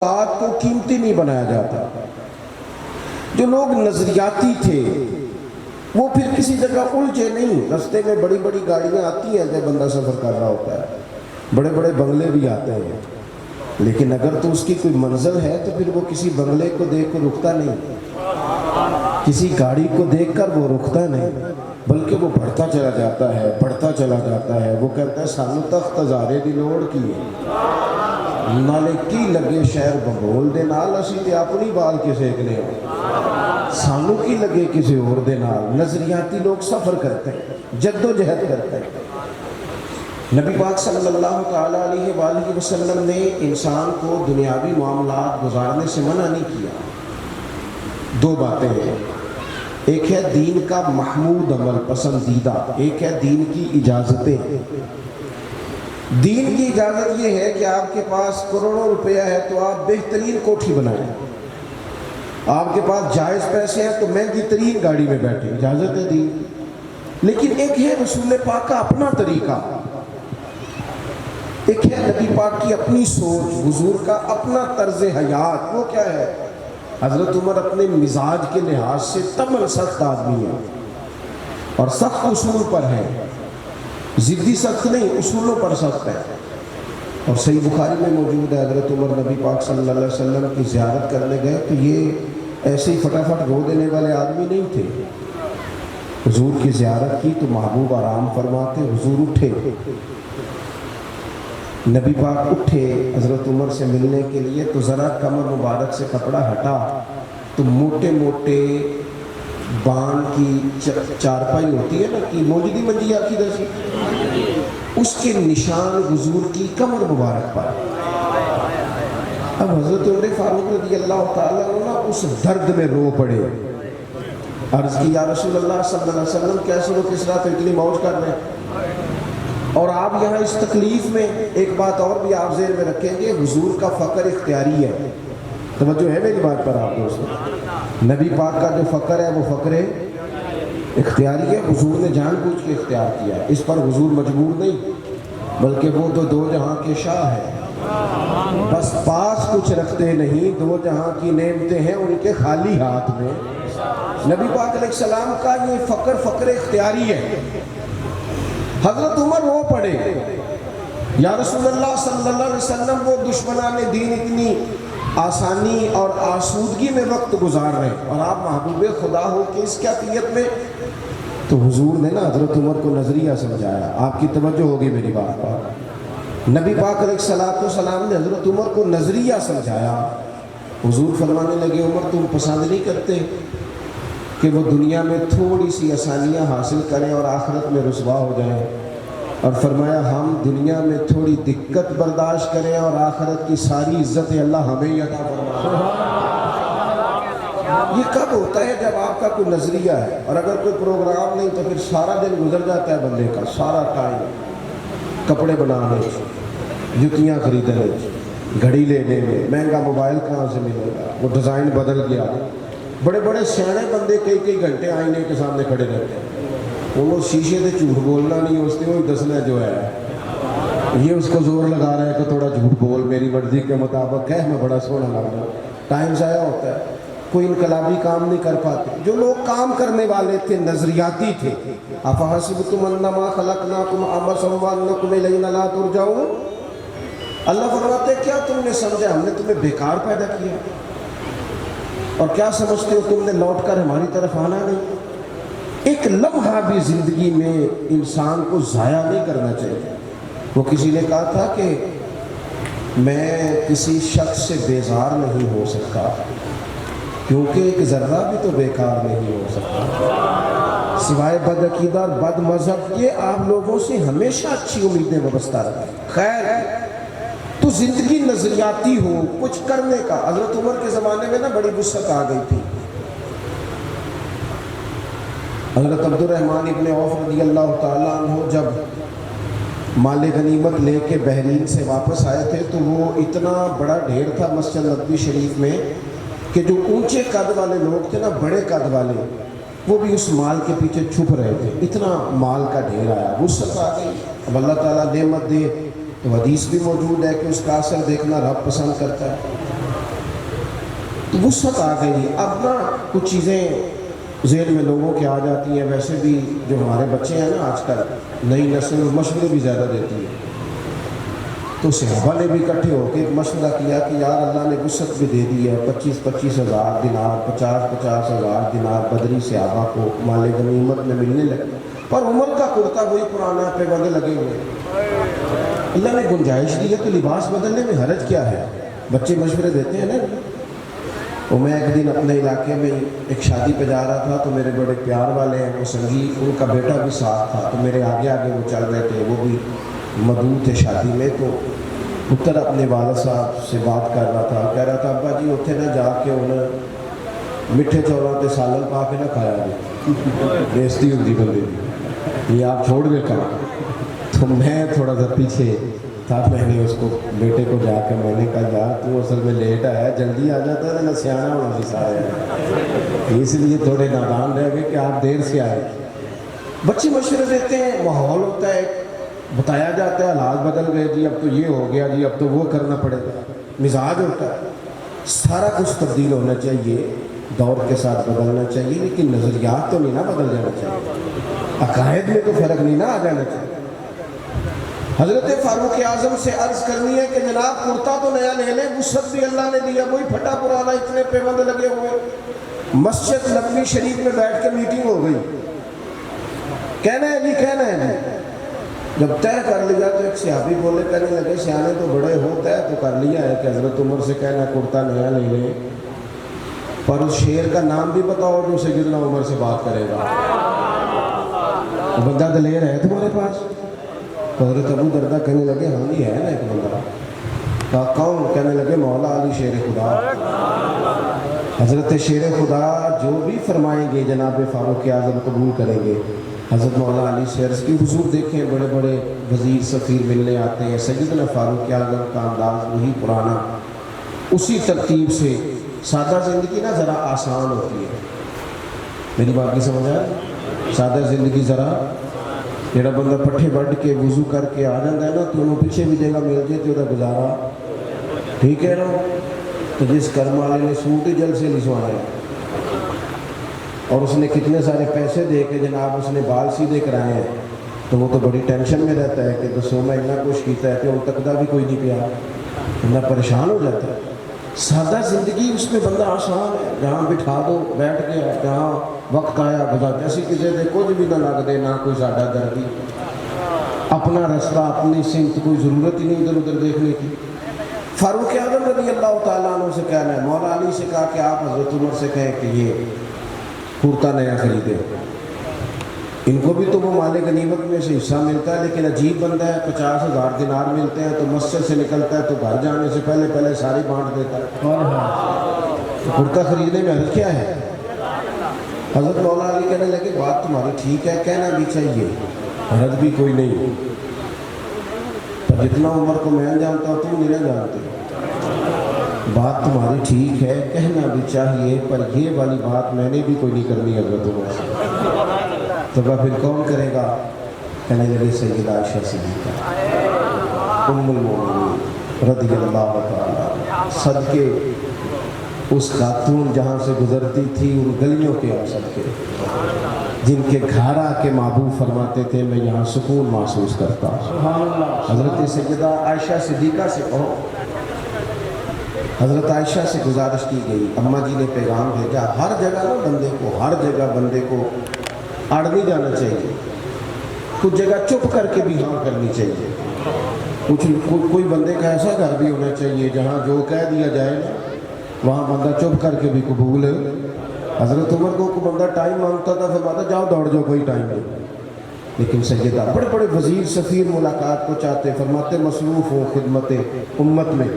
بات کو قیمتی نہیں بنایا جاتا۔ جو لوگ نظریاتی تھے وہ پھر کسی جگہ الجھے نہیں۔ رستے میں بڑی بڑی گاڑیاں آتی ہیں جب بندہ سفر کر رہا ہوتا ہے، بڑے بڑے بنگلے بھی آتے ہیں، لیکن اگر تو اس کی کوئی منزل ہے تو پھر وہ کسی بنگلے کو دیکھ کر رکتا نہیں، کسی گاڑی کو دیکھ کر وہ رکتا نہیں، بلکہ وہ بڑھتا چلا جاتا ہے، بڑھتا چلا جاتا ہے۔ وہ کہتا ہے سانو تخت ہزارے دی لوڑ کی نالے کی لگے شہر بگول دے نال، اسی تے اپنی بال کے سیکنے ہو، سانو کی لگے کسی اور دے نال۔ نظریاتی لوگ سفر کرتے ہیں، جد و جہد کرتے ہیں۔ نبی پاک صلی اللہ تعالیٰ علیہ وآلہ وسلم نے انسان کو دنیاوی معاملات گزارنے سے منع نہیں کیا۔ دو باتیں ہیں، ایک ہے دین کا محمود عمل پسندیدہ، ایک ہے دین کی اجازتیں۔ دین کی اجازت یہ ہے کہ آپ کے پاس کروڑوں روپیہ ہے تو آپ بہترین کوٹھی بنائیں، آپ کے پاس جائز پیسے ہیں تو مہنگی ترین گاڑی میں بیٹھیں، اجازت ہے دین۔ لیکن ایک ہے رسول پاک کا اپنا طریقہ، ایک ہے نبی پاک کی اپنی سوچ، حضور کا اپنا طرز حیات۔ وہ کیا ہے؟ حضرت عمر اپنے مزاج کے لحاظ سے تمام سخت آدمی ہے اور سخت اصول پر ہے، ضدی سخت نہیں، اصولوں پر سخت ہے۔ اور صحیح بخاری میں موجود ہے حضرت عمر نبی پاک صلی اللہ علیہ وسلم کی زیارت کرنے گئے تو یہ ایسے ہی فٹافٹ رو دینے والے آدمی نہیں تھے۔ حضور کی زیارت کی تو محبوب آرام فرماتے، حضور اٹھے، نبی پاک اٹھے حضرت عمر سے ملنے کے لیے تو ذرا کمر مبارک سے کپڑا ہٹا تو موٹے موٹے بان کی چارپائی ہوتی ہے نا کہ موجودی منجی آپ کی دسی، اس کے نشان حضور کی کمر مبارک پر۔ اب حضرت عمر فاروق رضی اللہ تعالیٰ عنہ اس درد میں رو پڑے، عرض کی یا رسول اللہ صلی اللہ علیہ وسلم کیسے وہ کس طرح تو اتنی موج کر رہے ہیں، اور آپ یہاں اس تکلیف میں ایک بات اور بھی آپ ذہن میں رکھیں گے، حضور کا فقر اختیاری ہے۔ توجہ ہے میری بات پر آپ دوستو، نبی پاک کا جو فقر ہے وہ فقر اختیاری ہے، حضور نے جان بوجھ کے اختیار کیا ہے، اس پر حضور مجبور نہیں، بلکہ وہ تو دو جہاں کے شاہ ہے، بس پاس کچھ رکھتے نہیں، دو جہاں کی نعمتیں ہیں ان کے خالی ہاتھ میں۔ نبی پاک علیہ السلام کا یہ فقر اختیاری ہے۔ حضرت عمر رو پڑے، یا رسول اللہ صلی اللہ علیہ وسلم وہ دشمنان دین اتنی آسانی اور آسودگی میں وقت گزار رہے ہیں اور آپ محبوب خدا ہو کہ اس کیفیت میں۔ تو حضور نے نا حضرت عمر کو نظریہ سمجھایا، آپ کی توجہ ہوگی میری بات پر۔ نبی پاک علیہ السلام نے حضرت عمر کو نظریہ سمجھایا۔ حضور فرمانے لگے عمر تم پسند نہیں کرتے کہ وہ دنیا میں تھوڑی سی آسانیاں حاصل کریں اور آخرت میں رسوا ہو جائیں؟ اور فرمایا ہم دنیا میں تھوڑی دقت برداشت کریں اور آخرت کی ساری عزت اللہ ہمیں ہی عطا فرمائے۔ یہ کب ہوتا ہے؟ جب آپ کا کوئی نظریہ ہے، اور اگر کوئی پروگرام نہیں تو پھر سارا دن گزر جاتا ہے بندے کا، سارا ٹائم کپڑے بنانے، جوتیاں خریدنے، گھڑی لینے میں، مہنگا موبائل کہاں سے ملے گا، وہ ڈیزائن بدل گیا۔ بڑے بڑے سیانے بندے کئی گھنٹے آئینے کے سامنے کھڑے رہتے ہیں، وہ شیشے سے جھوٹ بولنا نہیں، اس نے وہی دسنا جو ہے، یہ اس کو زور لگا رہا ہے کہ تھوڑا جھوٹ بول، میری مرضی کے مطابق ہے، میں بڑا سونا لگ رہا ہوں۔ ٹائم ضائع ہوتا ہے، کوئی انقلابی کام نہیں کر پاتے۔ جو لوگ کام کرنے والے تھے نظریاتی تھے، افحسبتم انما خلقناکم عبثا وانکم الینا لا ترجعون، اللہ فرماتے کیا تم نے سمجھا ہم نے تمہیں بیکار پیدا کیا، اور کیا سمجھتے ہو تم نے لوٹ کر ہماری طرف آنا نہیں؟ ایک لمحہ بھی زندگی میں انسان کو ضائع نہیں کرنا چاہیے۔ وہ کسی نے کہا تھا کہ میں کسی شخص سے بیزار نہیں ہو سکتا کیونکہ ایک ذرہ بھی تو بیکار نہیں ہو سکتا، سوائے بد عقیدہ اور بد مذہب کے آپ لوگوں سے ہمیشہ اچھی امیدیں وابستہ رکھیں۔ خیر تو زندگی نظریاتی ہو، کچھ کرنے کا۔ حضرت عمر کے زمانے میں نا بڑی وسعت آ گئی تھی۔ حضرت عبد الرحمن ابن عوف رضی اللہ تعالیٰ عنہ جب مال غنیمت لے کے بحرین سے واپس آئے تھے تو وہ اتنا بڑا ڈھیر تھا مسجد نبوی شریف میں کہ جو اونچے قد والے لوگ تھے نا، بڑے قد والے، وہ بھی اس مال کے پیچھے چھپ رہے تھے، اتنا مال کا ڈھیر آیا، وسعت آ گئی۔ اب اللہ تعالیٰ نعمت دے تو حدیث بھی موجود ہے کہ اس کا اثر دیکھنا رب پسند کرتا ہے۔ تو وسعت آ گئی. اب نا کچھ چیزیں ذہن میں لوگوں کے آ جاتی ہیں. ویسے بھی جو ہمارے بچے ہیں نا آج کل نئی نسل مشورے بھی زیادہ دیتی ہے. تو صحابہ نے بھی اکٹھے ہو کے ایک مشورہ کیا کہ یار اللہ نے وسعت بھی دے دی ہے. 25-25 ہزار دینار 50-50 ہزار دینار بدری صحابہ کو مال غنیمت میں ملنے لگے. پر عمر کا کرتا وہی پرانا پہ بندے لگے ہوئے. اللہ نے گنجائش دی ہے تو لباس بدلنے میں حرج کیا ہے. بچے مشورے دیتے ہیں نا. اور میں ایک دن اپنے علاقے میں ایک شادی پہ جا رہا تھا تو میرے بڑے پیار والے ہیں وہ سنگی, ان کا بیٹا بھی ساتھ تھا. تو میرے آگے آگے وہ چل رہے تھے, وہ بھی مدعو تھے شادی میں. تو پتر اپنے والد صاحب سے بات کر رہا تھا, کہہ رہا تھا ابا جی اتنے نہ جا کے انہیں میٹھے چولاں تے سالن پا کے نہ کھایا جی, بےزتی ہوتی بندے کی, یہ آپ چھوڑ گئے کہاں. تو میں تھوڑا سا پیچھے تھا, میں نے اس کو بیٹے کو جا کے میں نے کہا یار تو اصل میں لیٹ آیا, جلدی آ جاتا ہے نہ سیانا ہونا بھی سارے, اس لیے تھوڑے نادان رہ گئے کہ آپ دیر سے آئے. بچے مشورے دیتے ہیں, ماحول ہوتا ہے, بتایا جاتا ہے حالات بدل گئے جی, اب تو یہ ہو گیا جی, اب تو وہ کرنا پڑے گا. مزاج ہوتا ہے, سارا کچھ تبدیل ہونا چاہیے, دور کے ساتھ بدلنا چاہیے, لیکن نظریات تو نہیں نا بدل جانا چاہیے, عقائد میں تو فرق نہیں نا آ جانا چاہیے. حضرت فاروق اعظم سے عرض کرنی ہے کہ جناب کرتا تو نیا لے لیں, وسعت بھی اللہ نے دیا, وہی پھٹا پرانا اتنے پیبند لگے ہوئے. مسجد نبوی شریف میں بیٹھ کے میٹنگ ہو گئی, کہنا ہے جی کہنا ہے جی. جب طے کر لیا تو ایک صحابی بولے, کہنے لگے سیانے تو بڑے ہو, طے تو کر لیا ہے کہ حضرت عمر سے کہنا کرتا نیا لے لیں, پر اس شیر کا نام بھی بتاؤ جو سیدنا عمر سے بات کرے گا. بندہ دلیر ہے تمہارے پاس؟ حضرت ابو دردہ کہنے لگے ہاں جی ہے نا ایک بندہ. کہا کون؟ کہنے لگے مولا علی شیر خدا. حضرت شیر خدا جو بھی فرمائیں گے جناب فاروق اعظم قبول کریں گے. حضرت مولا علی سے عرض کی حضور دیکھیں بڑے بڑے وزیر سفیر ملنے آتے ہیں, سیدنا فاروق اعظم کا انداز وہی پرانا, اسی ترتیب سے سادہ زندگی نا ذرا آسان ہوتی ہے. میری بات کی سمجھ آئے؟ سادہ زندگی ذرا جڑا بندہ پٹھے بڑھ کے وضو کر کے آ جاتا ہے نا تو انہوں پیچھے بھی جگہ مل جائے تو وہ گزارا ٹھیک ہے نا. تو جس کرم والے نے سوٹ ہی جل سے نہیں سوایا اور اس نے کتنے سارے پیسے دے کے جناب اس نے بال سیدھے کرائے ہیں, تو وہ تو بڑی ٹینشن میں رہتا ہے کہ دسو میں اتنا کچھ کیتا ہے کہ ان تک دا بھی کوئی نہیں پیا, اتنا پریشان ہو جاتا ہے. سادہ زندگی اس میں بندہ آسان ہے, جہاں بٹھا دو بیٹھ گیا, جہاں وقت آیا بتا جیسی کسی دے کچھ بھی نہ لگ دے, نہ کوئی ساڈا دردی, اپنا رستہ اپنی سمت, کوئی ضرورت ہی نہیں ادھر ادھر دیکھنے کی. فاروق اعظم رضی اللہ تعالیٰ عنہ سے کہنا ہے, مولا علی سے کہا کہ آپ حضرت عمر سے کہیں کہ یہ کرتا نیا خریدے. ان کو بھی تو وہ مال غنیمت میں سے حصہ ملتا ہے, لیکن عجیب بندہ ہے, 50,000 دینار ملتے ہیں تو مسجد سے نکلتا ہے تو گھر جانے سے پہلے ساری بانٹ دیتا ہے. تو کرتا خریدنے میں حرج کیا ہے؟ حضرت مولا علی کہنے لگے بات تمہاری ٹھیک ہے, کہنا بھی چاہیے, حرج بھی کوئی نہیں, پر جتنا عمر کو میں جانتا ہوں تم نہیں جانتے. بات تمہاری ٹھیک ہے, کہنا بھی چاہیے, پر یہ والی بات میں نے بھی کوئی نہیں کرنی حضرت عمر سے. تو پھر کون کرے گا؟ کہنے لگے سیدہ عائشہ صدیقہ ام المومنین رضی اللہ تعالیٰ, صدقے اس خاتون جہاں سے گزرتی تھی ان گلیوں کے ہم صدقے, جن کے گھر آ کے محبوب فرماتے تھے میں یہاں سکون محسوس کرتا ہوں. حضرت سیدہ عائشہ صدیقہ سے کہو. حضرت عائشہ سے گزارش کی گئی, اماں جی نے پیغام بھیجا ہر جگہ نا بندے کو اڑ نہیں جانا چاہیے, کچھ جگہ چپ کر کے بھی ہاں کرنی چاہیے. کوئی بندے کا ایسا گھر بھی ہونا چاہیے جہاں جو کہہ دیا جائے نا وہاں بندہ چپ کر کے بھی قبول ہے. حضرت عمر کو کوئی بندہ ٹائم مانگتا تھا, فرماتا جاؤ دوڑ جاؤ کوئی ٹائم نہیں. لیکن سیدہ بڑے بڑے وزیر سفیر ملاقات کو چاہتے, فرماتے مصروف ہو خدمت امت میں,